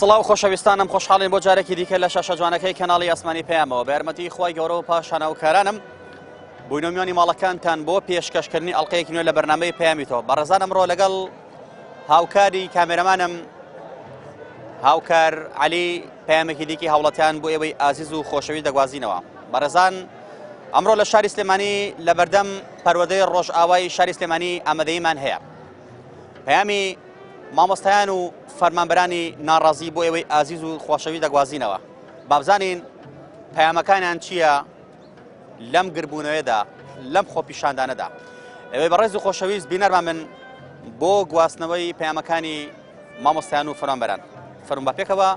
سڵاو خۆشەویستانم خۆشحاڵین بۆ جارێکی دیکە لە شاشە جوانەکەی کەناڵی ئاسمانی پێیامەوە بە یارمەتی خۆی گەورە و پاشانەوکارانم بوونەمیانی ماڵەکانتان بۆ پێشکەشکردنی ئەڵلقەیەکی نوێ لە بەرنامەی پەیامیتەوە بەڕێزان ئەمڕۆ لەگەڵ هاوکاری کامێرەمانم هاوکار عەلی پەیامێکی دیکی هاوڵەتیان بۆ ئێوەی ئازیز و خۆشەوی دەگوازینەوە بەڕێزان ئەمڕۆ لە شاری سلێمانی لە بەردەم پەروەردەی ڕۆژئاوای شاری سلێمانی ئامادەییمان هەیە پەیامی مامۆستایان و فەرمانبەرانی ناڕازی بۆ ئێوەی ئازیز و خۆشەوی دەگوازینەوە بابزانین پەیامەکانیان چییە لەم گربوونەوەیەدا لەم خۆپیشاندانەدا ئێوەی بەڕێز و خۆشەویست بینەرمان من بۆ گواستنەوەی پەیامەکانی مامۆستایان و فەرمانبەران فەرمون بە پێکەوە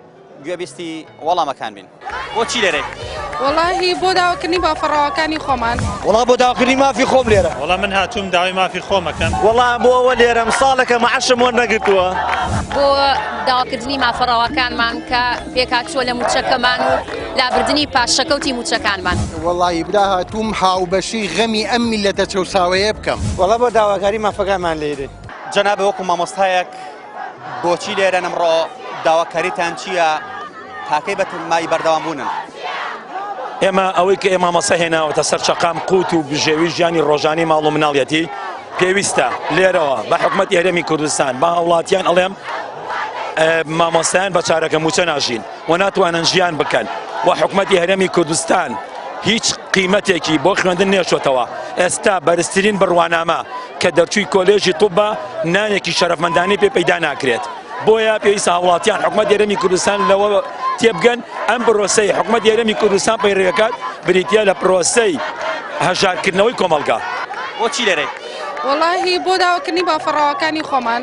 گوێبیستی وەڵامەکان بین بۆچی لێرەی والله بۆ داواکردنی بافەڕەوەکانی خۆمان وڵا بۆ داواکردنی مافی خۆم لێرە وڵا من هاتووم داوای مافی خۆمەکەم وڵا بۆ ئەوە لێرەم ساڵێکە مەعەشم وەر نەگرتووە بۆ داواکردنی مافەڕەوەکانمان کە پێکاتچۆ لە موچەکەمان و لابردنی پاشەکەوتی موچەکانمان وەڵی برا هاتووم هاوبەشی غەمی ئەم میلەتە چەساوەیە بکەم وڵا بۆ داواکاری مافەکانمان لێرێ جەنابە وەکو مامۆستایەک بۆچی لێرەن ئەمڕۆ داواکاریتان چییە تاکەی بە مای بەردەوام بوونن ئێمە ئەوەی کە ئێمە مەسە هێناوەتە سەر چەقام قوت و بژێوی ژیانی ڕۆژانی ماڵ و مناڵەتی پێویستە لێرەوە بە حکوومەت هەرێمی کوردستان بە هاوڵاتیان ئەڵێم مامۆستایان بە چارەکە موچە ناژین و ناتوانن ژیان بکەن و حکوومەتی هەرێمی کوردستان هیچ قیمەتێکی بۆ خوێندن نێشۆتەوە ئێستا بەرزترین بڕوانامە کە دەرچووی کۆلێژی تووبە نانێکی شەرەفمەندانی پێ پەیدا ناکرێت بۆیە پێویستە هاوڵاتیان حکوومەتی هەرێمی کوردستان لەوە تێبگەن ئەم پرۆسەی حکوومەتی هەرێمی کوردستان پەیڕێوەکات بریتە لە پرۆسەی هەژارکردنەوەی کۆمەڵگا بۆچی لێرەی والله بۆ داواکردنی بافەڕەوەکانی خۆمان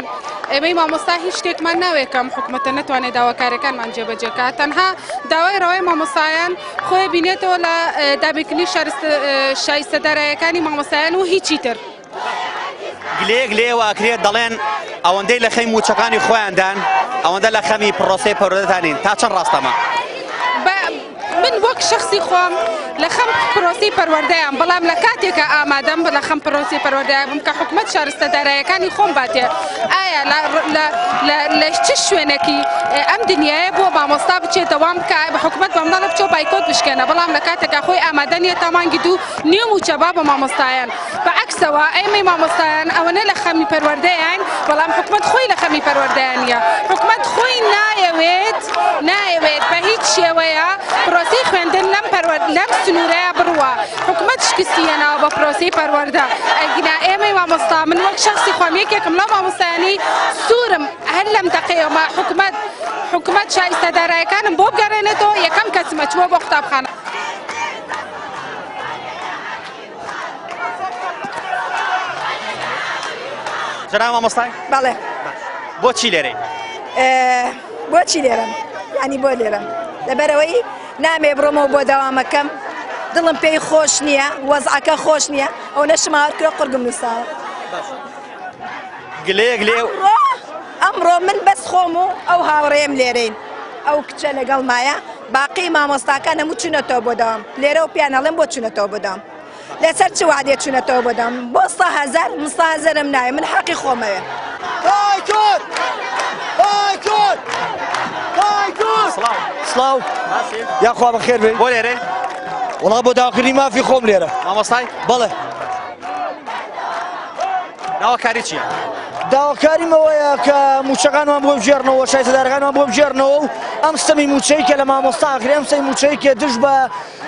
ئێمەی مامۆستا هیچ شتێکمان ناوێکم حکوومەتە نەتوانێت داواکاریەکانمان جێبەجێکات تەنها داوای ڕەوای مامۆستایان خۆی بینێتەوە لە دابینکردنی شایستەداراییەکانی مامۆستایان و هیچی تر گلەیەک لێوە ئەکرێت دەڵێن ئەوەندەی لە خەی موچەکانی خۆیاندان ئەوەندە لە خەمی پرۆسەی پەروەردەدانین تا چەند ڕاستەمە من وەک شخصی خۆم لە خەم پرۆسی پەروەردەیان بەڵام لە کاتێکە ئامادەم لە خەم پرۆسی پەروەردەیە بم کە حکوومەت شارستەداراییەکانی خۆم باتێ ئایا لە چ شوێنێکی ئەم دنیاە بۆ مامۆستا بچێت دەوام بکە بە حکوومەت بەمداڵە بچۆ بایکۆت بشکێنە بەڵام لە کاتێکە خۆی ئامادە نیە تا مانگی دوو نیو موچەبا بە مامۆستایان بەعکسەوە ئێمەی مامۆستایان ئەوەنە لە خەمی پەروەردەیان بەڵام حکوومەت خۆی لە خەمی پەروەردەیان نیە حکوومەت خۆی نایەوێت بە هیچ شێوەیە پرۆسی خوێندن لەم سنوورەیە بڕوە حکوومەت شکستیەناوە بە پرۆسی پەروەردە ئەگینا ئێمەی مامۆستا من وەک شخصی خۆم یەکێکم لەو مامۆستایانی سوورم هەر لەم دەقەیەوە حکوومەت شایستەداراییەکانم بۆ بگەڕێنێتەوە یەکەم کەسمە چووە بۆ قوتابخانە جەناب مامۆستای بەڵێ بۆچی لێرەی بۆچی لێرەم ینی بۆ لێرەم لەبەرەوەی نامێ بڕۆمەوە بۆ داوامەکەم دڵم پێی خۆش نییە وەزعەکە خۆش نییە ئەو نەشماوە کرێ قورگم نووساوە گلەیەک لێ ئەمڕۆ من بەس خۆم و ئەو هاوڕێم لێرەین ئەو کچە لەگەڵ مایە باقی مامۆستاکان هەموو چوونەتەوە بۆ داوام لێرە و پیانەڵێم بۆ چوونەتەوە بۆ داوام لەسەر چ وعدێ چوونەتەوە بۆ داوام بۆ 100,000 من 100,000م نایە من حەقی خۆمەوێ سڵاو یاخوا بەخێر بێ بۆ لێرەی وڵا بۆ داواکردنی مافی خۆم لێرە مامۆستای بەڵێ داواکاری چییە داواکاریمەوەیە کە موچەکانمان بۆ بژێرنەوە شایستەدارەکانمان بۆ بژێرنەوە و ئەم ستەمی موچەی کە لە مامۆستا ئەکرێ ئەم سەی موچەی کە دژ بە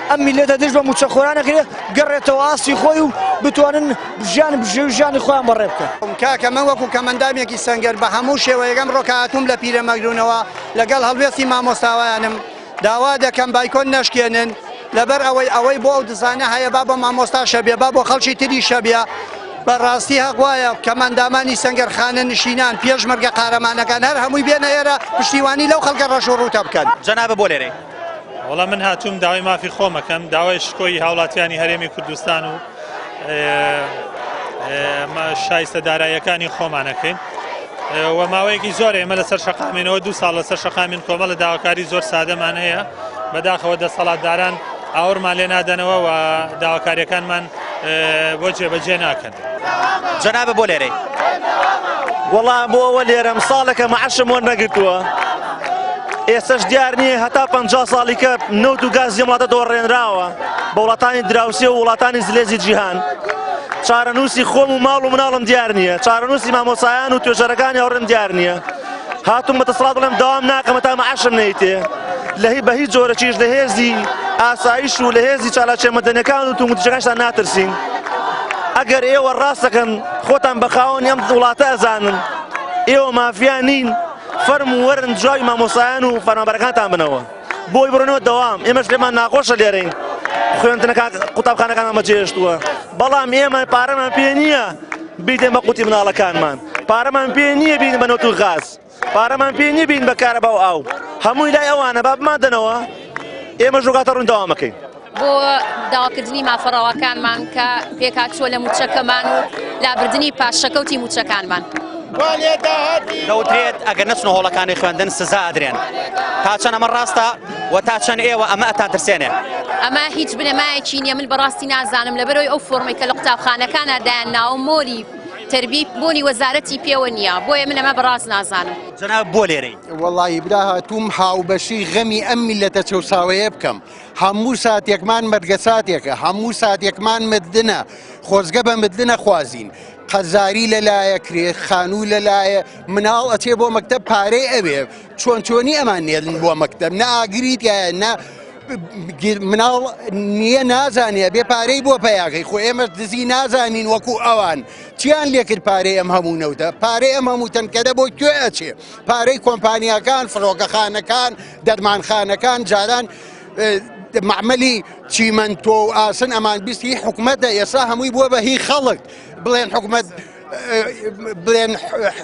ئەم میلەتە دژ بە موچەخۆرانەکرێ گەڕێتەوە ئاستی خۆی و بتوانن ژیانی خۆیان بەڕێ بکەن کاکە من وەکو کەمەندامێکی سەنگەر بە هەموو شێوەیەکەم ڕۆکە هاتووم لە پیرەمەگرونەوە لەگەڵ هەڵوێستی مامۆستاوایانم داوا دەکەم بایکۆن نەشکێنن لەبەر ئەوەی بۆ ئەو دزانە هەیە با بە مامۆستا شەبێ با بۆ خەڵکی تری شەبێ بەڕاستی هەقوایە کەمەندامانی سەنگەرخانە نشینان پێشمەرگە قارەمانەکان هەر هەمووی بێنە ئێرە پشتیوانی لەو خەڵکە ڕەش و ڕوتە بکەن جەنابە بۆ لێرەی وڵا من هاتووم داوای مافی خۆمەکەم داوای شکۆی هاوڵاتیانی هەرێمی کوردستان و شایستەداراییەکانی خۆمانەکەین و ماوەیەکی زۆر ئێمە لەسەر شەقامینەوە 2 ساڵ لەسەر شەقامین کۆمەڵە داواکاری زۆر سادەمان هەیە بەداخەوە دەسەڵاتداران ئاورمان لێ نادەنەوە و داواکاریەکانمان بۆ جێبەجێ ناکەن جەنابە بۆ لێرەی وەڵا بۆ ئەوە لێرەم ساڵێکە مەعەشم وەر نەگرتووە ئێستش دیار نییە هەتا 50 ساڵی کە نەوت و گاز وڵاتە دۆڕێنراوە بە وڵاتانی دراوسێ و وڵاتانی زلێزی جیهان. چارەنووسی خۆم و ماڵ و مناڵم دیار نییە، چارەنووسی مامۆسایان و توێژەرەکانی هەوڕێم دیار نییە. هاتووم بە دەسەڵات بڵێم داوام ناکەمە تا مەعاشم نەیتێ بە هیچ جۆرەکیش لە هێزی ئاسایش و لە هێزی چالاکێ مەدەنیەکان و تومتیجەکانشتان ناترسین. ئەگەر ئێوە ڕاستەکەن خۆتان بە خاوەنی ئەم وڵاتە ئەزانن ئێوە مافیا نین، فەرم و وەرن جوای مامۆسایان و فەرمانبەرەکانتان بنەوە بۆی بڕۆنەوە دەوام. ئێمەش لێمان ناخۆشە لێرەین، خوێندنەکان قوتابخانەکانمان بەجێهێشتووە، بەڵام ئێمە پارەمان پێ نییە بیدەین بە قوتی مناڵەکانمان، پارەمان پێ نییە بین بە نەوت و غاز، پارەمان پێ نییە بین بە کارەبا و ئاو، هەمووی لای ئەوانە با بمادەنەوە ئێمە ژوگاتە ڕوون داوامەکەین. بۆ داواکردنی مافەڕەوەکانمان کە پێکاتچووە لە موچەکەمان و لابردنی پاشەکەوتی موچەکانمان. دەوترێت ئەگەر نەچنە هۆڵەکانی خوێندن سزا ئەدرێن، تا چەند ئەمە ڕاستە و تا چەند ئێوە ئەمە ئەتان ترسێنێ؟ ئەمە هیچ بنەمایەکی نییە، من بەڕاستی نازانم لەبەرەوەی ئەو فۆرمەی کە لە قوتابخانەکانە دایانناوە مۆری تربی بۆنی وەزارەتی پێوە نییە، بۆیە من ئەمە بەڕاست نازانم. جەناب بۆ لێرەی وەڵی برا هاتووم هاوبەشی غەمی ئەم میلەتە چەساوەیە بکەم. هەموو ساتێکمان مەرگە ساتێکە، هەموو ساتێکمان مدنە، خۆزگە بە مدنە خوازین، قەزاری لەلایە کرێ، خانوو لەلایە، مناڵ ئەچێ بۆ مەکتەب پارەی ئەوێ چۆن چۆنی ئەمان نێڵن بۆ مەکتەب، نە ئاگریتیایە نە مناڵ نییە نازانێ بێ پارەی بۆ پەیاکەی، خۆ ئێمە دزی نازانین وەکو ئەوان چیان لێکرد پارەی ئەم هەموو نەوتە، پارەی ئەم هەموو تەنکەدە بۆ کوێ ئەچێ، پارەی کۆمپانیاکان، فڕۆکەخانەکان، دەرمانخانەکان، جاران معمەلی چیمەنتۆ و ئاسن ئەمان بیستی حکومەتە، ئێستا هەمووی بووە بە هی خەڵک بڵێن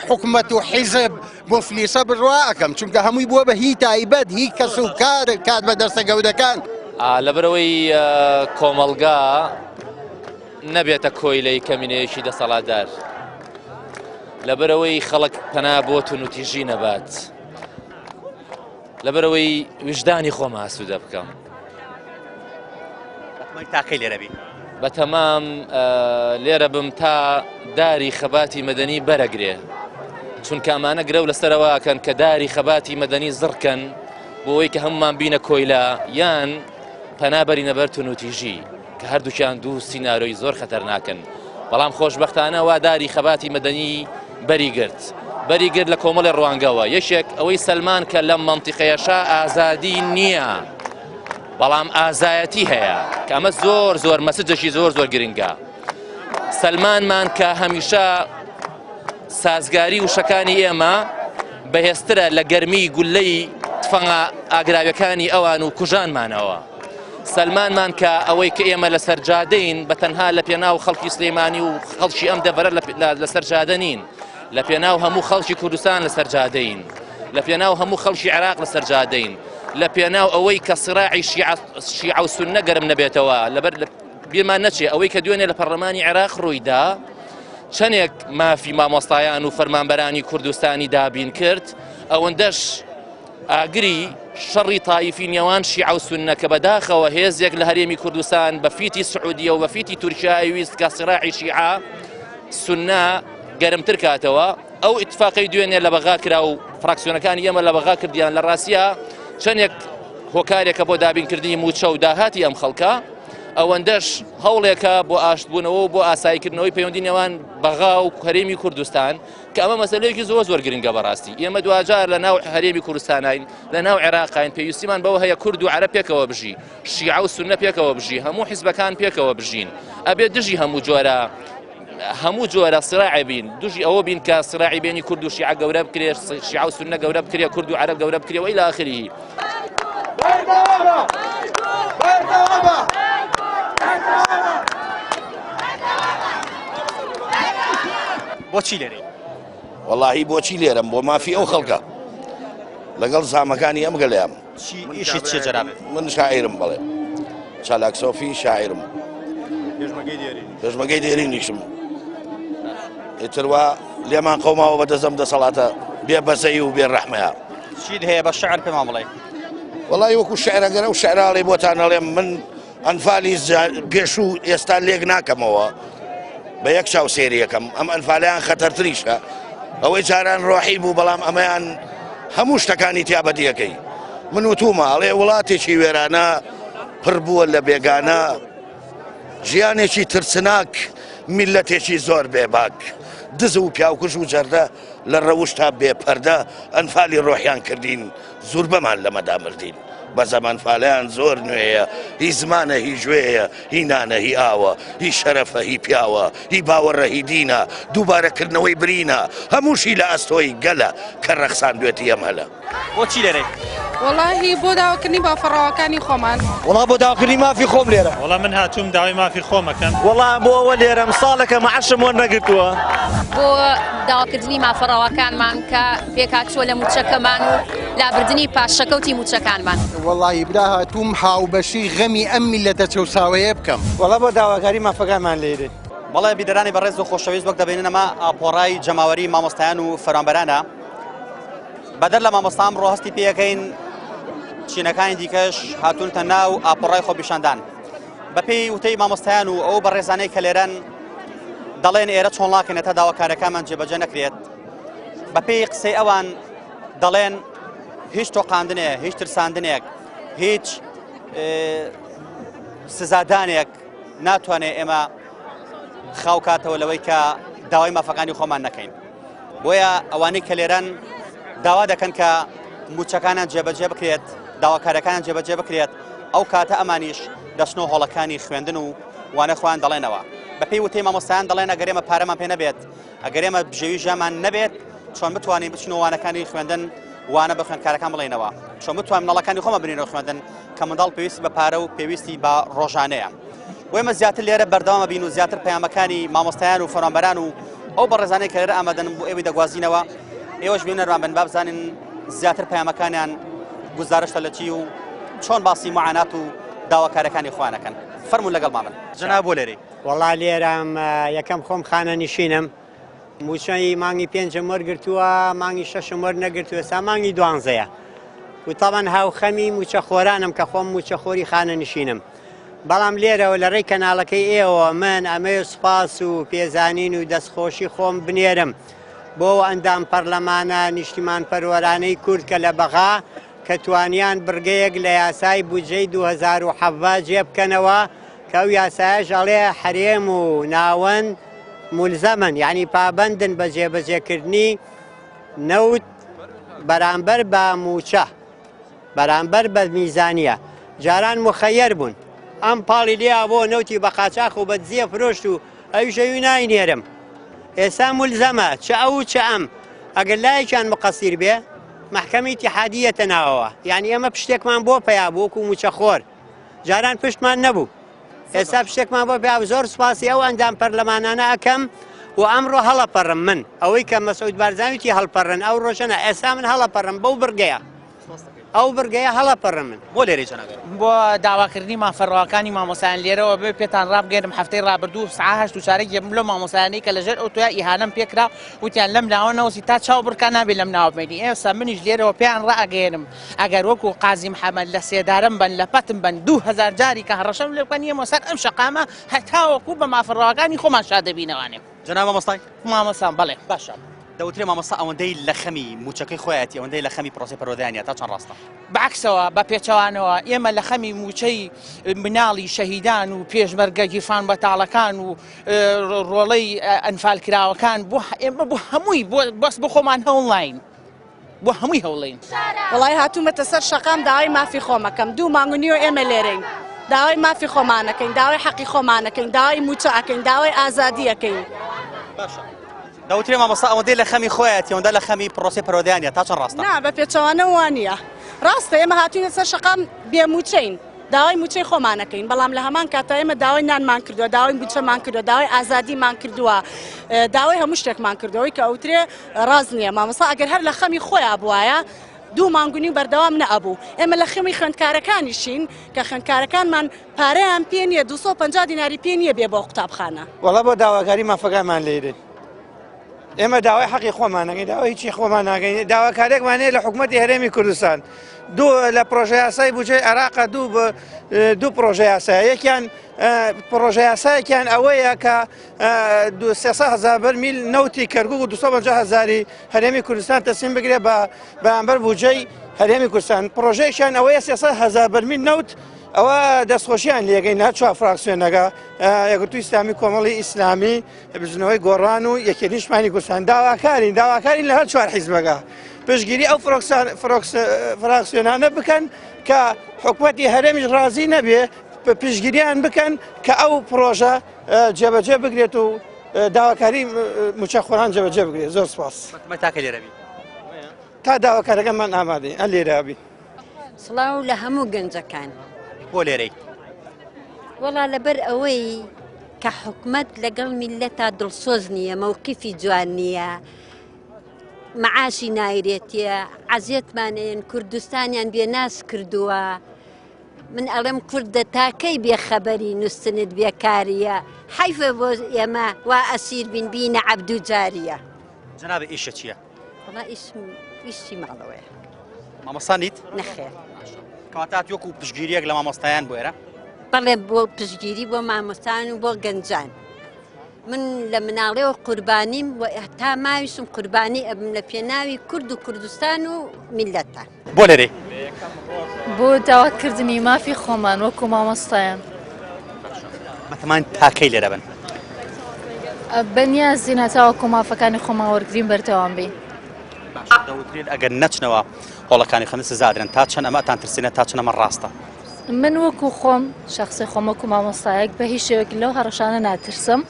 حکومەت و حیزب بۆ فلیسە بڕوا ئەەکەم، چونکە هەمووی بووە بە هی تایبەت، هی کەس و کات بە دەستە گەودەکان. لەبەرەوەی کۆمەڵگا نەبێتە کۆیلەی کەمینەیەکی دەسەڵاتدار، لەبەرەوەی خەڵک پەنا بۆ تونوتیژی نەبات، لەبەرەوەی وجدانی خۆمە ئاسوودە بکەم. تاقی لێرە بی بە تەمام لێرە بم تا داری خەباتی مەدەنی بەرەگرێ، چونکە ئەمانە گرە و لەسەرەوەکەن کە داری خەباتی مەدەنی زڕکەن بۆ ئەوەی کە هەمومان بینە کۆیلا یان پەنابەری نەبەر تونوتیژی کە هەردووکیان دوو سینارۆی زۆر خەتەرناکەن. بەڵام خۆشبەختانە وا داری خەباتی مەدەنی بەری گرت لە کۆمەڵی ڕوانگەوە. یەکێک ئەوەی سەلمان کە لەم مەنتیقەیەشا ئازادی نییە، بەڵام ئازایەتی هەیە کە ئەمە زۆر مەسجێکی زۆر گرنگە. سەلمانمان کە هەمیشە سازگاری وشەکانی ئێمە بەهێزترە لە گەرمی گولەی تفەنگە ئاگراویەکانی ئەوان و کوژانمانەوە. سەلمانمان کە ئەوەی کە ئێمە لە سەرجادەین بە تەنها لە پێناو خەڵکی سلەیمانی و خەڵکی ئەم دەڤەرە لە سەرجادە نین، لە پێناو هەموو خەڵکی کوردستان لە سەرجادەین، لە پێناو هەموو خەڵکی عێراق لە سەرجادەین، لە پێناو ئەوەی کە سراعی شیعە و سوننە گەرم نەبێتەوە، لەبەر بیرمان نەچێ ئەوەی کە دوێنێ لە پەرلەمانی عێراق ڕوویدا چەندێک مافی مامۆستایان و فەرمانبەرانی کوردستانی دابین کرد، ئەوەندەش ئاگری شەڕی تایفی نێوان شیعە و سوننە کە بەداخەوە هێزێک لە هەرێمی کوردستان بە فیتی سعودیە و بە فیتی تورکیای ویست کە سراعی شیعە سوننە گەرمتر کاتەوە. ئەو ئیتفاقی دوێنێ لە بەغا کرا و فراکسیۆنەکانی ئێمە لە بەغا کردیان لە ڕاستیە چەندێک هۆکارێکە بۆ دابینکردنی موچە و داهاتی ئەم خەڵکە، ئەوەندەش هەوڵێکە بۆ ئاشتبوونەوە و بۆ ئاساییکردنەوەی پەیوەندی نێوان بەغا و هەرێمی کوردستان کە ئەمە مەسەلەیەکی زۆر گرنگە بەڕاستی. ئێمە دوجار لە ناو هەرێمی کوردستانین، لە ناو عێراقین، پێویستیمان بەوە هەیە کورد و عەرەب پێکەوە بژی، شیعە و سوننە پێکەوە بژی، هەموو حیزبەکان پێکەوە بژین، ئەبێ دژی هەموو جۆرە سراعی بین، دوژی ئەوە بین کە سراعی بینی کورد و شیعە گەورە بکرێ، شیعە و سوننە گەورە بکرێ، کورد و عەرەب گەورە بکرێ و إلى آخره. بۆچی لێرەی؟ وەڵاهی بۆچی لێرەم بۆ مافی ئەو خەڵکە لەگەڵ زامەکانی ئەم گەلەیەم. ئیشی چیە جەنابێت؟ من شاعیرم، بەڵێ چالاک سۆفی شاعیرم، پێشمەگەی دێرینیشم. ئیتر وا لێمان قەوماوە بەدەزەم دەسەڵاتە بێ بەزەی و بێ ڕەحمەیە. چیت هەیە بە شەعر پێمان بڵێ؟ وەڵی وەکو شعرەگەرە و شعراڵی بۆتان ئەڵێم من ئەنفالی پێش و ئێستا لێک ناکەمەوە بە یەک چاو سێریەکەم. ئەم ئەنفالیان خەتەرتریشە، ئەوەی جاران ڕۆحی بوو بەڵام ئەمەیان هەموو شتەکانی تیا بەدیەکەی. من وتوماڵێ وڵاتێکی وێرانە پڕ بووە لە بێگانە ژیانێکی ترسناک میلەتێکی زۆر بێباک دز و پیاوکش و جەردە لە ڕەوشتا بێپەردە ئەنفالی ڕۆحیان کردین زۆر بەمان لەمەدا مردین بە زەمانفالیان زۆر نوێیە هی زمانە هی ژوێیە هی نانە هی ئاوە هی شەرەفە هی پیاوە هی باوەڕە هی دینە دووبارەکردنەوەی برینە هەمووشی لە ئەستۆی گەلە کە ڕەخسان دوێتی ئەم هەلە بۆچی لێرەی والله بۆ داواکردنی بافەڕەوەکانی خۆمان وڵا بۆ داواکردنی مافی خۆم لێرە وەڵام من هاتووم داوای مافی خۆمەکەم وەڵام بۆ ئەوە لێرەم ساڵێکە مەعەشم وە نەگرتووە بۆ داواکردنی مافەڕەوەکانمان کە پێکاتچووە لە موچەکەمان و لابردنی پاشەکەوتی موچەکانمان وەڵی برا هاتووم هاوبەشی غەمی ئەم میلەتە چەساوەیە بکەم وڵا بۆ داواکاری مافەکانمان لێرێ بەڵێ بیدەرانی بەڕێز و خۆشەویست وەک دەبیننەمە ئاپۆڕای جەماوەری مامۆستایان و فەرانبەرانە بەدەر لە مامۆستام ڕۆهەستی پێەکەین چینەکانی دیکەش هاتوونتە ناو ئاپۆڕای خۆپیشاندان بەپێی وتەی مامۆستایان و ئەو بەڕێزانەی کە لێرەن دەڵێن ئێرە چۆنڵاکەن تا داواکارەکانمان جێبەجێ نەکرێت بەپێی قسەی ئەوان دەڵێن هیچ تۆقاندنێک هیچ ترساندنێک هیچ سزادانێک ناتوانێت ئێمە خاوکاتەوە لەوەی کە داوای مافەکانی خۆمان نەکەین بۆیە ئەوانەی کە لێرەن داوا دەکەن کە موچەکانیان جێبەجێ بکرێت داواکارەکانیان جێبەجێ بکرێت ئەو کاتە ئەمانیش دەچنۆ هۆڵەکانی خوێندن و وانە خۆیان دەڵێنەوە بەپێی وتەی مامۆستایان دەڵێن ئەگەر ئێمە پارەمان پێ نەبێت ئەگەر ئێمە بژێوی ژیانمان نەبێت چۆن بتوانین بچینەوە وانەکانی خوێندن وانە بە خوێندکارەکان بڵێنەوە چۆن بتوانین منداڵەکانی خۆمە بنینەوە خوێندن کە منداڵ پێویستی بە پارە و پێویستی بە ڕۆژانەیە و ئێمە زیاتر لێرە بەردەوامە بین و زیاتر پەیامەکانی مامۆستایان و فەرمانبەران و ئەو بەڕێزانەی کە لێرە ئامادەن بۆ ئێوەی دەگوازینەوە ئێوەش بێنەرمان بن با بزانین زیاتر پەیامەکانیان گزارشتە لە چی و چۆن باسی معانات و داواکارەکانی خوانەکەن فەرموون لەگەڵ مامن جەناب بۆ لێرەی وەڵا لێرەم یەکەم خۆم خانە نشینم موچەی مانگی پێنجم وەرگرتووە مانگی شەشم وەرنەگرتووە سا مانگی دوانزەیە و تەڵەن هاوخەمی موچەخۆرانم کە خۆم موچەخۆری خانە نشینم بەڵام لێرەوە لە ڕێی کەناڵەکەی ئێوە من ئەمەی سوپاس و پێزانین و دەستخۆشی خۆم بنێرم بۆ ئەندام پەرلەمانە نیشتیمان پەروەرانەی کورد کە لە بەغا کە توانیان بڕگەیەک لە یاسای بودجەی 2017 جێبکەنەوە کە ئەو یاسایەش ئەڵێ حرێم و ناوەند مولزەمن یعنی پابەندن بە جێبەجێکردنی نەوت بەرامبەر بە موچە بەرامبەر بە میزانیە جاران مخەیەر بوون ئەم پاڵی لێ بۆ نەوتی بە قاچاق و بە دزیە فرۆشت و ئەوی ژەوی ناینێرم ئێستا مولزەمە چ ئەو چ ئەم ئەگەر لایەکیان مقەسیر بێ محکەمەی ئیتیحادیەتە ناوەوە یعنی ئەمە پشتێکمان بۆ پیا بووکو موچەخۆر جاران پشتمان نەبوو ئێستا پشتێکمان بۆ پیا زۆر سوپاسی ئەو ئەندام پەرلەمانانە ئەەکەم و ئەمڕۆ هەڵەپەڕم من ئەوەی کە مەسعود بارزانیوتی هەڵپەڕن ئەو ڕۆژەنە ئێستا من هەڵەپەڕم بەو بڕگەیە ئەو بڕگەیە هەڵەپەڕم من بۆ لێرەی جەناب بۆ داواکردنی مافەڕەوەکانی مامۆسایان لێرەوە بێ پێتان ڕابگەێنم هەفتەی ڕابردوو سعاهشت و چارەی یەم لە مامۆسایانەی کە لەژێر ئۆتۆیا ئیهانەم پێکرا وتیان لەم ناوەنەوەسی تا چاو بڕکان نابێت لەم ناوبێنی ئێستا منیش لێرەوە پێیان ڕائگەێنم ئەگەر وەکو قازی محەمەد لە سێدارم بن لە پەتم بن 2000 جاری کە هەڕەشەم لێ بکەن ئێمە سەر ئەم شەقامە هەتاوەکو بە مافەڕەوەکانی خۆمان شادەبینەوانێ جەناب مامۆستای مامۆسان بەڵێ باشە دەوترێ مامۆستا ئەوەندەی لە خەمی موچەکەی خۆیەتی ئەوەندەی لە خەمی پرۆسی پەروەردەیانە تا چەند ڕاستە بەعکسەوە بە پێچەوانەوە ئێمە لە خەمی موچەی مناڵی شەهیدان و پێشمەرگە گیرفان بەتاڵەکان و ڕۆڵەی ئەنفالکراوەکان بۆ ئێمە بۆ هەمووی بەس بۆ خۆمان هەوڵین بۆ هەمووی هەوڵین وڵای هاتوومەتە سەر شەقام داوای مافی خۆمەکەم دوو مانگنی و ئێمە لێرەین داوای مافی خۆمانەکەین داوای حەقی خۆمانەکەین داوای موچە ئەکەین داوای ئازادیەکەین دەوترێ مامۆستا ئەوەندەی لە خەمی خۆیەتی ئەوەندە لە خەمی پرۆسی پەروەردەیانە تا چەند ڕاستە نا بە پێچەوانە وانە ڕاستە ئێمە هاتوینە سەر شەقام بێموچەین داوای موچەی خۆمانەکەین بەڵام لە هەمان کاتە ئێمە داوای نانمان کردووە داوای موچەمان کردووە داوای ئازادیمان کردووە داوای هەموو شتێکمان کردەوەی کە ئەوترێ ڕاز نییە مامۆستا ئەگەر هەر لە خەمی خۆیان بووایە دوو مانگونی و بەردەوام نەبوو ئێمە لە خەمی خوێندکارەکانیشین کە خوێندکارەکانمان پارەیان پێ نییە 250 دیناری پێ نییە بێ بۆ قوتابخانە وەڵا بۆ داواکاری مافەکانمان لێرێت ئێمە داوای حەقی خۆمانەکەین داوای هیچی خۆمان ناکەین داواکارێکمانەیە لە حکوومەتی هەرێمی کوردستان دوو لە پرۆژە یاسای بودجەی عێراق دوو پرۆژە یاسا یەکیان پرۆژە یاسایەکیان ئەوەیە کە 300,000 بەرمیل نەوتی کەرکووک و 250,000 هەرێمی کوردستان تەسلیم بگرێت بە بەرامبەر بودجەی هەرێمی کوردستان پرۆژەیەکیان ئەوەیە 300,000 بەرمیل نەوت ئەوە دەستخۆشییان لێگەین هەرچوار فراکسیۆنەکە یەکگرتووی ئیسلامی کۆمەڵی ئیسلامی بزنەوەی گۆڕان و یەکێنیشمانی کوردستان داواکارین لە هەر چوار حیزبەکە پشتگیری ئەو فراکسیۆنانە بکەن کە حکوومەتی هەرێمیش ڕازی نەبێ پشتگیریان بکەن کە ئەو پرۆژە جێبەجێ بگرێت و داواکاری موچەخۆران جێبەجێ بگرێت. زۆر سپاس. تاکە لێرەبی تا داواکارەکەمان ئامادەین ئە لێرابی. سڵاو لە هەموو گەنجەکان بۆ لێرەی وەڵا لەبەر ئەوەی کە حکومەت لەگەڵ میلەتا دڵسۆز نییە مەوقیفی جوان نییە معاشی نایرێتیە عەزیەتمانێن کوردستانیان بێناس کردووە من ئەڵێم کوردە تاکەی بێخەبەری نووسنت بێکاریە حیفە بۆ ئێمە وا ئەسیر بین بینە عەبدوو جاریە. جەنابە ئیشە چییە؟ وەڵا ئیشی ماڵەوەیە. مامۆستا نیت؟ نەخێر. کەواتات وەکو پشتگیریەک لە مامۆستایان بۆ ئێرە؟ بەڵێ بۆ پشتگیری بۆ مامۆستان و بۆ گەنجان. من لە مناڵێەوە قوربانیم و تا ماویشم قوربانی ئەبم لە پێناوی کورد و کوردستان و میلەتە. بۆ لێرەی؟ بۆ داواکردنی مافی خۆمان وەکو مامۆستایان. مەتەمان تاکەی لێرە بن. بەنیازی ناتاوەکو مافەکانی خۆمان وەرگرین بەردەوام بین. دەوترێت ئەگەر نەچنەوە هۆڵەکانی خەمی سزادرن تا چەند ئەمەتان ترسینە تا چەند ئەمە ڕاستە. من وەکو خۆم شخصی خۆم وەکو مامۆستایەک بە هیچ شێوەیەک لەو هەڕەشانە ناترسم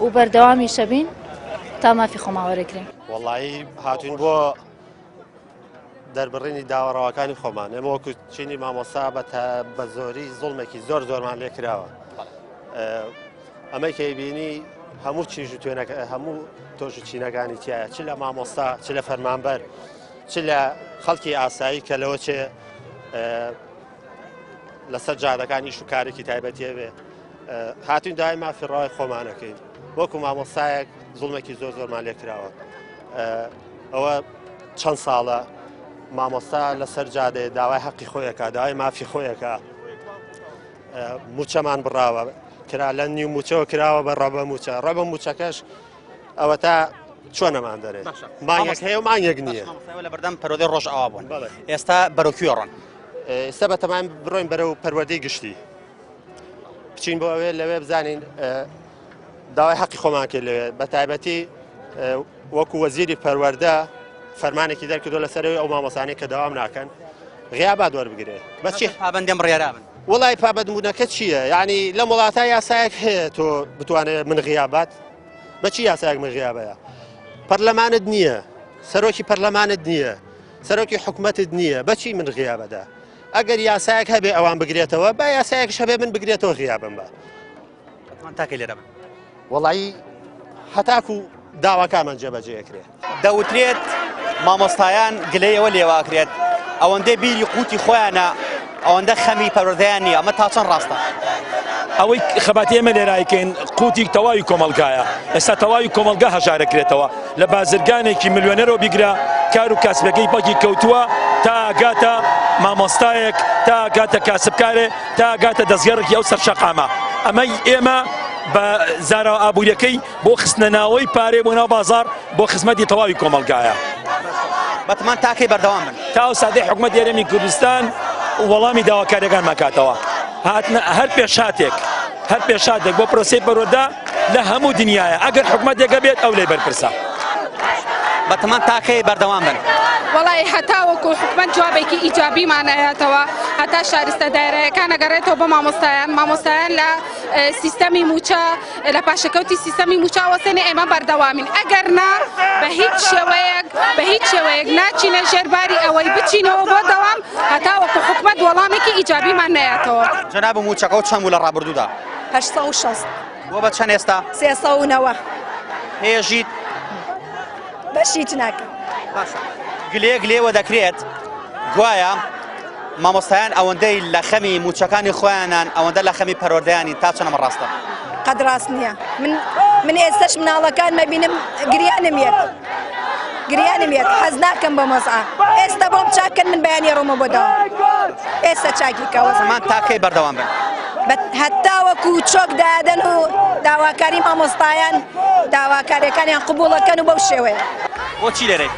و بەردەوامی شەبین تا مافی خۆمان وەرەگرین. وەڵایی هاتوین بۆ دەربڕینی داوەڕەوەکانی خۆمان ئێمە وەکو چینی مامۆستا بە زۆری زوڵمێکی زۆرمان لێ کراوە ئەمەی کەیبینی هەموو چیژ و توێنەکە هەموو تۆژ و چینەکانی تایە چ لە مامۆستا چ لە فەرمانبەر چ لە خەڵکی ئاسایی کە لەوە چێ لەسەر جادەکانی ئیش و کارێکی تایبەتیە بێ هاتوین داوای مافی ڕای خۆمانەکەین وەکو مامۆستایەک زوڵمێکی زۆرمان لێ کراوە ئەوە چەند ساڵە مامۆستا لەسەر جادێ داوای حەقی خۆیەکە داوای مافی خۆیەکە موچەمان بڕاوە کرا لە نیو موچەوە کراوە بە ڕەبە موچە ڕەبە موچەکەش ئەوە تا چۆنەمان دەرێت مانگێک هەیە و مانگێک نییە لە بەردەم پەرۆدەی ڕۆژ ئاوا بوون ئێستا بەرەوکوێ ڕۆن ئێستا بەتەمان بڕۆین بەرەو پەروەردەی گشتی بچین بۆ ئەوێ لەوێ بزانین داوای حەقی خۆمان کرد لەوێ بە تایبەتی وەکو وەزیری پەروەردە فەرمانێکی دەرکردو لەسەرەوەی ئەو مامۆسانەی کە داوام ناکەن غیابات وەربگرێت بەچی پابەندیم ڕێرا بن وڵای پابەندبوونەکە چییە؟ یعنی لە وڵاتای یاسایەک هەیە تۆ بتوانێت من غیابات بەچی یاسایەک من غیابەیە؟ پەرلەمانت نییە، سەرۆکی پەرلەمانت نییە، سەرۆکی حکوومەتت نییە، بەچی من غیابەدا؟ ئەگەر یاسایەک هەبێ ئەوان بگرێتەوە با یاسایەکش هەبێ من بگرێتەوە غیابم بە. تاکەی لێرە بن. وەڵایی هەتاکو داواکامان جێبەجێکرێت. دەوترێت مامۆستایان گلەیەوە لێواکرێت ئەوەندەی بیری قوتی خۆیانە ئەوەندە خەمی پەروەردەیان نییە ئەمە تا چەند ڕاستە؟ ئەوەی خەباتی ئێمە لێرایکەین قوتی تەواوی کۆمەلگایە ئێستا تەواوی کۆمەلگا هەژارەکرێتەوە لە بازرگانێکی ملیۆنەرەوە بیگرا کار و کاسبەکەی بەڵکی کەوتووە تا ئاگاتە مامۆستایەک تا ئاگاتە کاسبکارێ تا ئاگاتە دەستگەڕێکی ئەو سەرشەقامە ئەمەی ئێمە بە زارا ئابوووریەکەی بۆ خستنە ناوەی پارێ بۆ ناو بازار بۆ خزمەتی تەواوی کۆمەلگایە بەتمان تاکەی بەردەوام بن تا ئەو سادەی حکوومەتی هەرێمی کوردستان وەڵامی داواکاریەکان ماکاتەوە هەر پێشاتێک بۆ پرۆسەی پەروەردە لە هەموو دنیاە ئەگەر حکوومەتێکە بێت ئەو لێ بەرپرسە بەتمان تاکەی بەردەوام بن وڵی هەتا وەکو حکومەت جوابێکی ئیجابیمانەیەتەوە هەتا شارستە دایرەکان ئەگەڕێتەوە بە مامۆستایان لە سیستەمی موچە لە پاشەکەوتی سیستەمی موچاوەسێنێ ئێمە بەردەوامین ئەگەر نا بە هیچ شێوەیەک ناچینە ژێرباری ئەوەی بچینەوە بۆ دەوام هەتا وەکو حکومەت وەڵامێکی ئیجابیمان نەیەتەوە. جەناب موچەکە و چەند بوو لە ڕابردوودا؟ 860 بۆ بە چەند ئێستا؟ 390 هێژیت بەشیت ناکەم. گلەیەک لێوە دەکرێت گوایە مامۆستایان ئەوەندەی لە خەمی موچەکانی خۆیانان ئەوەندە لە خەمی پەروەردەیانی تا چەندەمە ڕاستە؟ قەت ڕاست نییە من ئێستش مناڵەکان مەبینم گریانم یەک حەز ناکەم بە مەزعا ئێستا بۆم چاکەن من بەیانی ڕۆمە بۆ داوام ئێستا چاکی کەوە زەمان تاکەی بەردەوام بن هەتا وەکو چۆک دادەن و داواکاری مامۆستایان داواکاریەکانیان قبوڵەکەن و بەو شێوەیە بۆچی لێرەی؟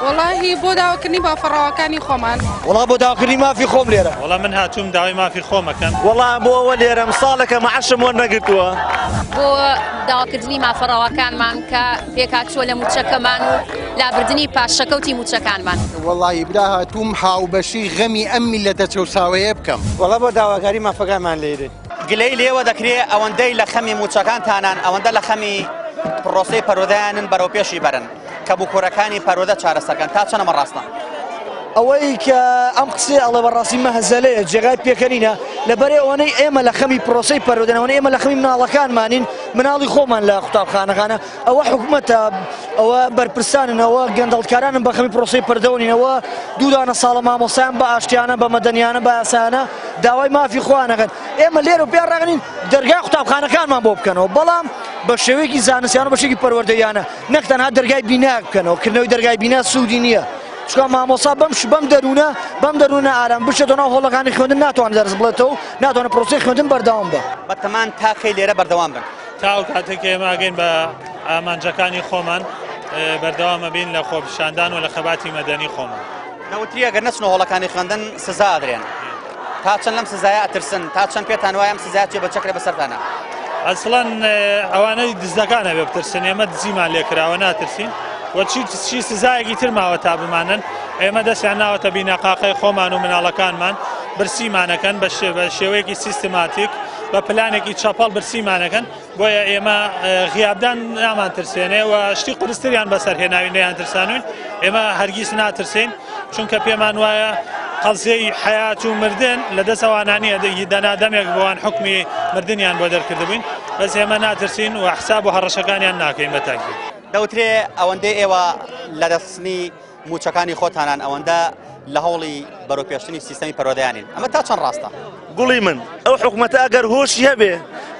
والله بۆ داواکردنی بافەڕەوەکانی خۆمان وڵا بۆ داواکردنی مافی خۆم لێرە وەڵام من هاتووم داوای مافی خۆمەکەم وەڵام بۆ ئەوە لێرەم ساڵێکە مەعەشم وەرنەگرتووە بۆ داواکردنی مافەڕەوەکانمان کە پێکاتچوە لە موچەکەمان و لابردنی پاشەکەوتی موچەکانمان وەڵی برا هاتووم هاوبەشی غەمی ئەم میلەتە چەساوەیە بکەم وەڵا بۆ داواکاری مافەکانمان لێرێ گلەی لێوە دەکرێت ئەوەندەی لە خەمی موچەکانتانان ئەوەندە لە خەمی پرۆسەی پەرۆدایانن بەرەو پێشی بەرن کە بووکوڕەکانی پەرۆدە چارەسەرکەن تا چەنەمە ڕاستە ئەوەی کە ئەم قسێ ئەڵێ بەڕاستی مەهەزەلەیە جێگای پێکەنینە لەبەرێ ئەوەی ئێمە لە خەمی پرۆسەی پەرۆدەنەوەی ئێمە لە خەمی مناڵەکانمانین مناڵی خۆمان لە قوتابخانەکانە ئەوە حکوومەتە ئەوە بەرپرساننەوە گەندەڵکارانن بە خەمی پرۆسەی پەردەونینەوە دوودانە ساڵە مامۆسایان بە ئاشتیانە بە مەدەنیانە بە یاسانە داوای مافی خۆیانەکەن ئێمە لێرە و پێڕاگەنین دەرگای قوتابخانەکانمان بۆ بکەنەوە بەڵام بە شێوەیەکی زانستیان و بەشێکی پەروەردەیانە نەک تەنها دەرگای بینا بکەنەوە کردنەوەی دەرگای بینا سوودی نییە چکە مامۆسا بەم دەروونە ئارام بچێتەوە ناو هۆڵەکانی خوێندن ناتوانێت دەرس بڵێتەوە ناتوانێت پرۆسەی خوێندن بەردەوام بە بەتەمان تاکەی لێرە بەردەوام بن تاو کاتێک ئێماگەین بە ئامانجەکانی خۆمان بەردەوامە بین لە خۆپیشاندان و لە خەباتی مەدەنی خۆمان نەوتری ئەگەر نەچنە هۆڵەکانی خوێندن سزا ئەدرێن تا چەند لەم سزایە ئەترسن تا چەند پێتان وایە ئەم سزایە چێ بە چەکرێ بەسەرتانە ئەسڵەن ئەوانەی دزەکانە بێ بترسن ئێمە دزیمان لێکراوە ناترسین وەچی سزایەکی تر ماوە تا بمانن ئێمە دەستیان ناوەتە بینەقاقەی خۆمان و مناڵەکانمان برسیمانەکەن بە شێوەیەکی سیستماتیک بە پلانێکی چاپەڵ برسیمانەکەن بۆیە ئێمە غیابدان نامان ترسێنێ و شتی قورستریان بەسەر هێناوی نەیان ترسانوین ئێمە هەرگیز ناترسین چونکە پێمان وایە قەڵزەی حیات و مردن لە دەسەوانانیە دەنادەمێک بۆوان حکمی مردنیان بۆ دەرکردبووین بەس ئێمە ناترسین و حساب و هەڕەشەکانیان ناکەین بە تاکید دەوترێ ئەوەندەی ئێوە لە دەستنی موچەکانی خۆتانان ئەوەندە لە هەوڵی بەرەوپێشتنی سیستەمی پەرۆدەیانین ئەمە تا چەند ڕاستە گوڵی من ئەو حکوومەتە ئەگەر هۆشی هەبێ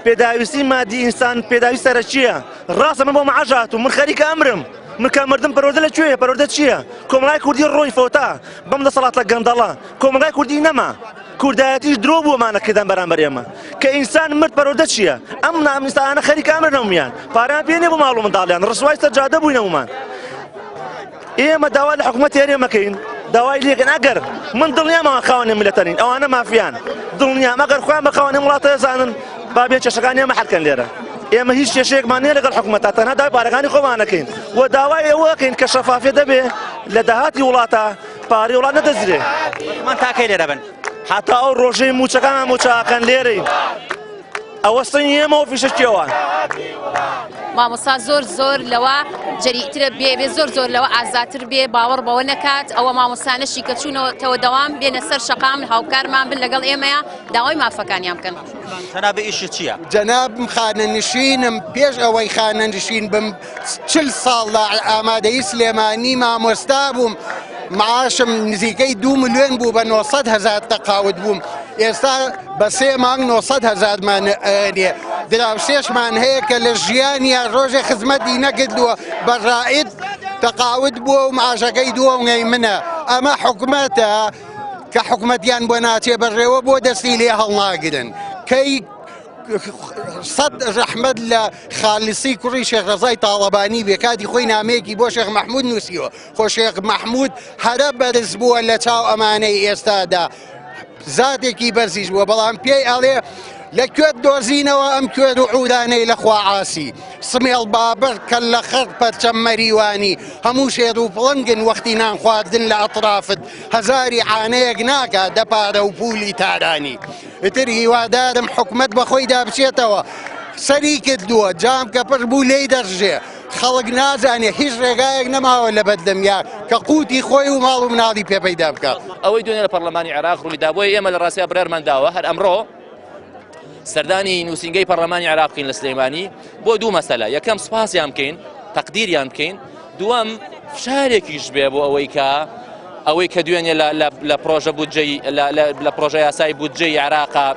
پێداویستی مادی ئینسان پێداویستەرە چییە ڕاستە من بۆ مەعاژات و من خەریکە ئەمرم من کە مردم پەرۆدە لەکوێیە پەرۆدە چییە کۆمەڵای کوردی ڕۆی فۆتا بەم دەسەڵات لە گەندەڵە کۆمەڵای کوردی نەما کوردایەتیش درۆ بووەمانەکردن بەرامبەر ئێمە کە ئینسان مرد پەرۆدە چییە ئەم نامنیستانە خەریکە ئەمرنەومیان پاریان پێ نێ بۆ ماڵ و منداڵیان ڕسوای سەرجادە بووینەوەمان ئێمە داوا لە حکوومەت هێرێمەکەین داوای لێکن ئەگەر من دڵنیامەوە خاوەنی میلەتەنین ئەوانە مافیان دڵنیام ئەگەر خۆیان بە خاوەنی وڵاتە ئێزانن بابێن چێشەکانی ئێمە حەلکەن لێرە ئێمە هیچ کێشەیەکمان نییە لەگەڵ حکوومەتە تەنها داوای پارەکانی خۆمانەکەین و داوای ئەوەکەین کە شەفافیە دەبێ لە داهاتی وڵاتە پارەی وڵات نەدەزرێ من تاکەی لێرە بن حتا ئەو ڕۆژەی موچەکانمان موچاکەن لێرەین ئەوەستنی ئێمە فیشەکیەوە مامۆستا زۆر لەوە جەریترە بێ زۆر لەوە ئازاتر بێ باوەڕ بەوە نەکات ئەوە مامۆستانەشی کە چوونەوە دەوام بێنە سەر شەقام هاوکارمان بن لەگەڵ ئێمەیە داوای مافەکانیان بکەن جەناب ئیشی چییە؟ جەنابم خانەنشینم پێش ئەوەی خانەنشین بم 40 ساڵ لە ئامادەیی سلێمانی مامۆستا بووم معاشم نزیکەی 2 ملیۆن بوو بە 900,000 تەقاوت بووم ئێستا بە 3 مانگ 900,000مان ئەرێ دراوسێشمان هەیە کە لە ژیانیە ڕۆژێ خزمەتی نەکردووە بەڕائید تەقاوت بووە و معاشەکەی دووەنگەی منە ئەمە حکوومەتە کە حکوومەتیان بۆ ناچێ بەڕێوە بۆ دەستی لێ هەڵناگرن کەی سەد ڕەحمەت لە خالیسی کوڕی شێخ ڕەزای تاڵەبانی بێ کاتی خۆی نامەیەکی بۆ شێخ مەحموود نووسیوە خۆ شێخ مەحموود هەرە بەرز بووە لە چاو ئەمانەی ئێستادا زاتێکی بەرزیش بووە بەڵام پێی ئەڵێ لە کوێت دۆزینەوە ئەم کوێر و عودانەی لە خواعاسی سمێڵ بابر کە لە خەق پەرچەم مەریوانی هەموو شێر و پڵنگن وەختی نان خواردن لە ئەطرافت هەزاری عانەیەک ناکات دەپارە و پولی تارانی ئیتر هیوادارم حکومەت بەخۆیدا بچێتەوە سەری کردووە جام کە پڕ بوو لێی دەڕژێ خەڵک نازانێ هیچ ڕێگایەک نەماوە لە بەردەمیا کە قوتی خۆی و ماڵ و مناڵی پێ پەیدا بکات ئەوەی دوێنێ لە پەرلەمانی عێراق ڕوویدا بۆی ئێمە لە ڕاستیە بڕێرمان داوە هەر ئەمڕۆ سەردانی نووسینگەی پەرلەمانی عێراقین لە سلەیمانی بۆ 2 مەسەلە یەکەم سوپاسیان بکەین تەقدیریان بکەین دووەم فشارێکیش بێ بۆ ئەوەی کە دوێنێ لە پرۆژە بودجەی لە پرۆژە یاسای بودجەی عێراقا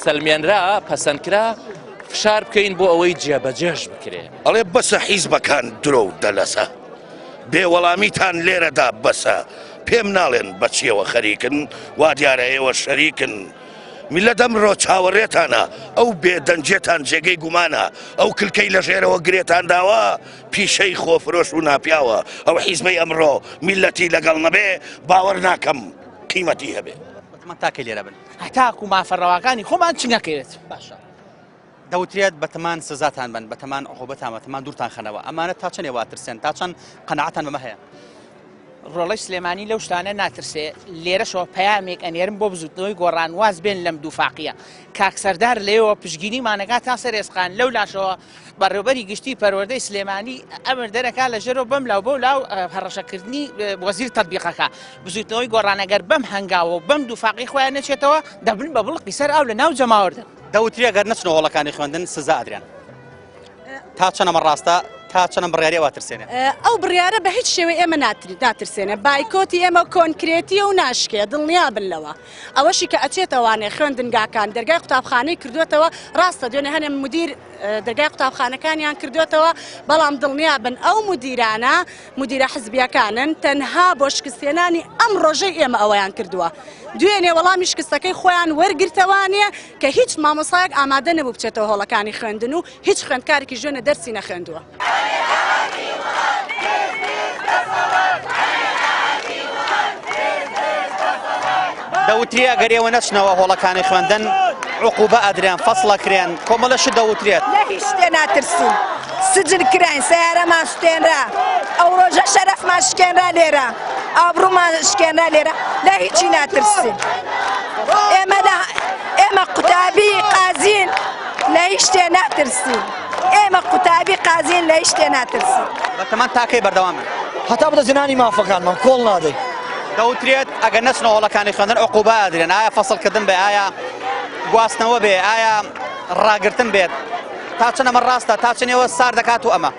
سەلمێنرا پەسەندکرا فشار بکەین بۆ ئەوەی جێبەجێش بکرێ ئەڵێ بەسە حیزبەکان درۆ و دەلەسە بێوەڵامیتان لێرەدا بەسە پێم ناڵێن بەچیەوە خەریکن وا دیارە ئێوە شەریکن میلەت ئەمڕۆ چاوەڕێتانە ئەو بێدەنجێتان جێگەی گومانە ئەو کلکەی لە ژێرەوە گرێتان داوە پیشەی خۆفرۆش و ناپیاوە ئەو حیزبەی ئەمڕۆ میلەتی لەگەڵ نەبێ باوەڕ ناکەم قیمەتی هەبێ من تاکەی لێرە بن هەتاکو و مافەڕەوەکانی خۆمان چ نەکەوێت باشە دەوترێت بەتەمان سزاتان بن بەتەمان عقوبەتان بەتەمان دوورتان خەنەوە ئەمانە تا چەندێ واترسێن تا چەند قەنەعەتان بەمە هەیە ڕۆڵەی سلێمانی لەو شتانە ناترسێ لێرەشەوە پەیامێک ئەنێرم بۆ بزوتنەوەی گۆڕانواز بێن لەم دووفاقیە کاکسەردار لێەوە پشگینیمانەکە تا سەرێسقان لەو لاشەوە بەڕێوەبەری گشتی پەروەردەی سلێمانی ئەمر دەرەکا لە ژێرەوە بەم لاو بۆ لاو هەڕەشەکردنی وەزیر تەطبیقەکە بزوتنەوەی گۆڕانەگەر بەم هەنگاوە و بەم دووفاقی خۆیان نەچێتەوە دەبن بە بڵقی سەر ئاو لە ناو جەماوەردە دەوترێ گەر نەچنەوە هۆڵەکانی خوێندن سزا ئەدرێن تا چەنەمە ڕاستە تا چەنەم بڕیارێ واترسێنێ ئەو بڕیارە بە هیچ شێوەیە ئێمە ناترسێنە بایکۆتی ئێمە کۆنکرێتیە و ناشکێ دڵنیا بن لەوە ئەوەشی کە ئەچێتەوانێ خوێندنگاکان دەرگای قوتابخانەی کردوێتەوە ڕاستە دوێنێ هەنێ مدیر دەرگای قوتابخانەکانیان کردوێتەوە بەڵام دڵنیا بن ئەو مدیرانە مدیرە حزبیەکانن تەنها بۆ شکستێنانی ئەم ڕۆژەی ئێمە ئەوەیان کردووە دوێنێ وەڵامی شکستەکەی خۆیان وەرگرتەوانێ کە هیچ مامۆسایەک ئامادە نەبوو بچێتەوە هۆڵەکانی خوێندن و هیچ خوێندکارێکی ژوێنە دەرسی نەخوێندووە دەوترێ گەرێوە نەچنەوە هۆڵەکانی خوێندن عقوبە ئەدرێن فەسڵەکرێن کۆمەڵەشی دەوترێت لە هیچ شتێ ناترسین سجن کراین سیارەمان شتێنرا ئەو ڕۆژە شەرەفمان شکێنرا لێرە ئابڕوومان شکێنرا لێرە لە هیچی ناترسین ئێمە قوتابی قازین لە هیچ شتێ ناترسین ئێمە قوتابی قازین لە هیچ شتێ ناترسین بەتەمان تاکەی بەردەوامن هەتا بدە زنانی مافەکانمان کۆڵ نادەی دەوترێت ئەگەر نەچنەوە هۆڵەکانی خوێندن عقوبە ئەدرێن ئایا فەسڵکردن بێ ئایا گواستنەوە بێ ئایا ڕاگرتن بێت تا چەنەمە ڕاستە تا چنێوە سار دەکات و ئەمە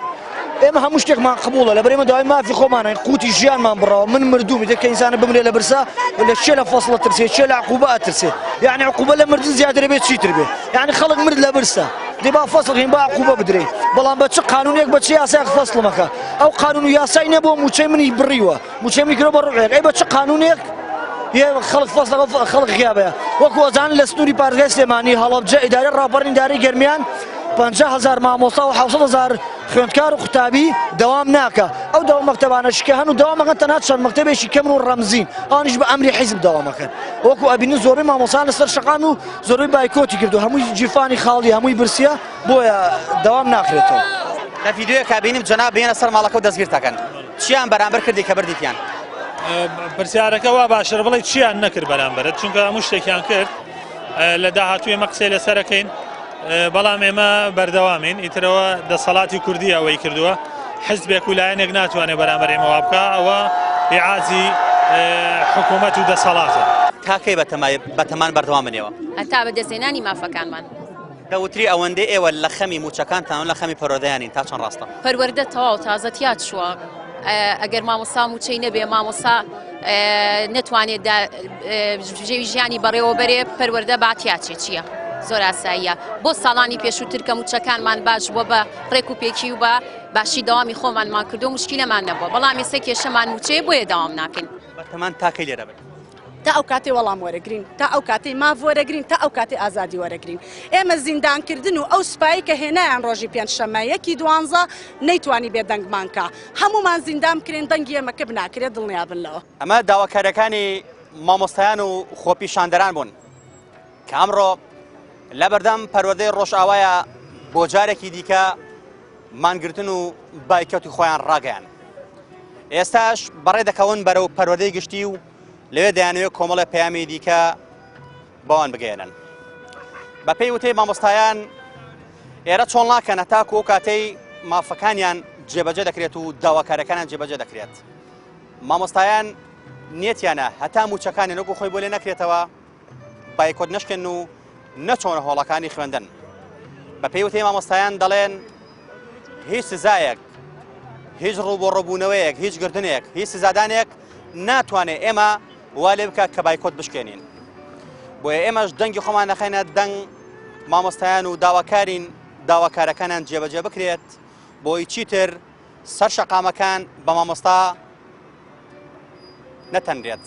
ئێمە هەموو شتێکمان قبوڵە لە بەرێمە دوای مافی خۆمانین قوتی ژیانمان بڕەوە من مردووم دەکە ئینسانە بمرێ لە برسا لە چێ لە فەسڵە ترسێ چێ لە عقوبە ئەترسێ یعنی عقوبە لە مردن زیاتر بێت چیتر بێ یعنی خەڵک مرد لە برسا دێ با فەسڵین با عقوبە بدرێ بەڵام بە چ قانونێک بە چ یاسایەک فەسڵمەکە ئەو قانون و یاسای نەبووە موچەی منی بڕیوە موچەی منی کرۆ بە ڕوعێک ئەی بە چ قانونێک خەڵک فەسڵەکە خەڵک غیابەیە وەکو ئەزان لە سنووری پارێزگای سلێمانی هەڵەبجە ئیدارەی ڕاپەڕینی ئیدارەی گەرمیان 50,000 مامۆستا و 700,000 خوێندکار و قوتابی دەوام ناکە ئەو دەوام مەکتەبانە شکە هەن و دەوامەکەن تەنها چەند مەکتەبێکی کەم و ڕەمزین ئەوانیش بە ئەمری حیزب دەوامەکەن وەکو ئەبینن زۆربەی مامۆستان لەسەر شەقام و زۆربەی بایکۆتی کردو هەمووی جیفانی خاڵی هەمووی برسیە بۆیە دەوام ناکرێتەوە لە ڤیدیۆیەکە بینیم جەناب بێنە سەر ماڵەکە و دەستگیر تاکەن چیان بەرامبەر کردی کە بردیتیان پرسیارەکە وا باشتر بڵێ چیان نەکرد بەرامبەرت چونکە هەموو شتێکیان کرد لە داهاتوو ئێمە قسەی لەسەرەکەین بەڵام ئێمە بەردەوامین ئیترەوە دەسەڵاتی کوردی ئەوەی کردووە حزبێک و لایەنێک ناتوانێت بەرامبەر ئێمەوا بکە ئەوە هیعازی حکوومەت و دەسەڵاتە تاکەی بەتەمان بەردەوامنەوە هەتا بەدەستێنانی مافەکانمان دەوتری ئەوەندەی ئێوە لە خەمی موچەکانتان لە خەمی پەروەردەیانین تا چەند ڕاستە پەروەردە تەواو تازەتیات چووە ئەگەر مامۆستا موچەی نەبێ مامۆستا نەتوانێت ژێوی ژیانی بەڕێوە بەرێ پەروەردە باتیاچێ چییە زۆر ئاساییە بۆ ساڵانی پێشووتر کە موچەکانمان باش بووە بە ڕێک و پێکی و بە باشی داوامی خۆمانمان کردو مشکلەمان نەبووە بەڵام ئێستا کێشەمان موچەیە بۆیە داوام ناکەین بەتەمان تاکەی لێرە بن تا ئەو کاتێ وەڵام وەرەگرین تا ئەو کاتەی ماڤ وەرەگرین تا ئەو کاتێ ئازادی وەرەگرین ئێمە زیندانکردن و ئەو سوپایی کە هێنایان ڕۆژی پێنجشەممە 12 نەیتوانی بێ دەنگمانکە هەمومان زیندام کرێن دەنگی ئێمەکە بناکرێت دڵنیا بن لەوە ئەمە داواکاریەکانی مامۆستایان و خۆپیشاندەران بوون کە ئەمڕۆ لە بەردەم پەروەردەی ڕۆژئاوایە بۆ جارێکی دیکە مانگرتن و بایکەتی خۆیان ڕاگەیان ئێستاش بەڕێ دەکەون بەرەو پەروەردەی گشتی و لەوێ دەیانوێت کۆمەڵە پەیامی دیکە بەوان بگەێنن بە پێی وتەی مامۆستایان ئێرە چۆن ناکەن هەتاکو ئەو کاتەی مافەکانیان جێبەجێ دەکرێت و داواکارەکانیان جێبەجێ دەکرێت مامۆستایان نیەتیانە هەتا موچەکانی نەکو خۆی بۆ لێ نەکرێتەوە بایکۆت نەشکێن و نەچۆنە هۆڵەکانی خوێندن بە پێی وتەی مامۆستایان دەڵێن هیچ سزایەک هیچ ڕووبۆڕەبوونەوەیەک هیچ گردنێک هیچ سزادانێک ناتوانێت ئێمە وا لێ بکات کە بایکۆت بشکێنین بۆیە ئێمەش دەنگی خۆمان نەخەینە دەنگ مامۆستایان و داواکارەکانیان جێبەجێ بکرێت بۆی چیتر سەر شەقامەکان بە مامۆستا نەتەنرێت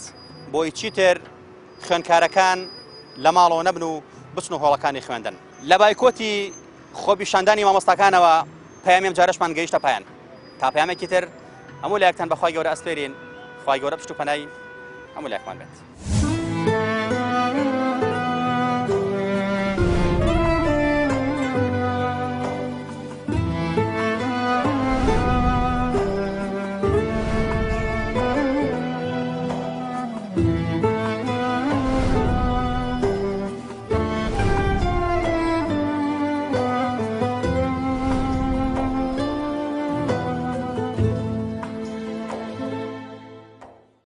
بۆی چیتر خوێندکارەکان لە ماڵەوە نەبن و بچن و هۆڵەکانی خوێندن لە بایکۆتی خۆبیشاندانی مامۆستاکانەوە پەیامێم جارشمان گەیشتە پایان تا پەیامێکی تر هەموو لایەکتان بەخوای گەورە ئەسپێرین خوای گەورە پشت و پەنای هەموو لایەکمان بێت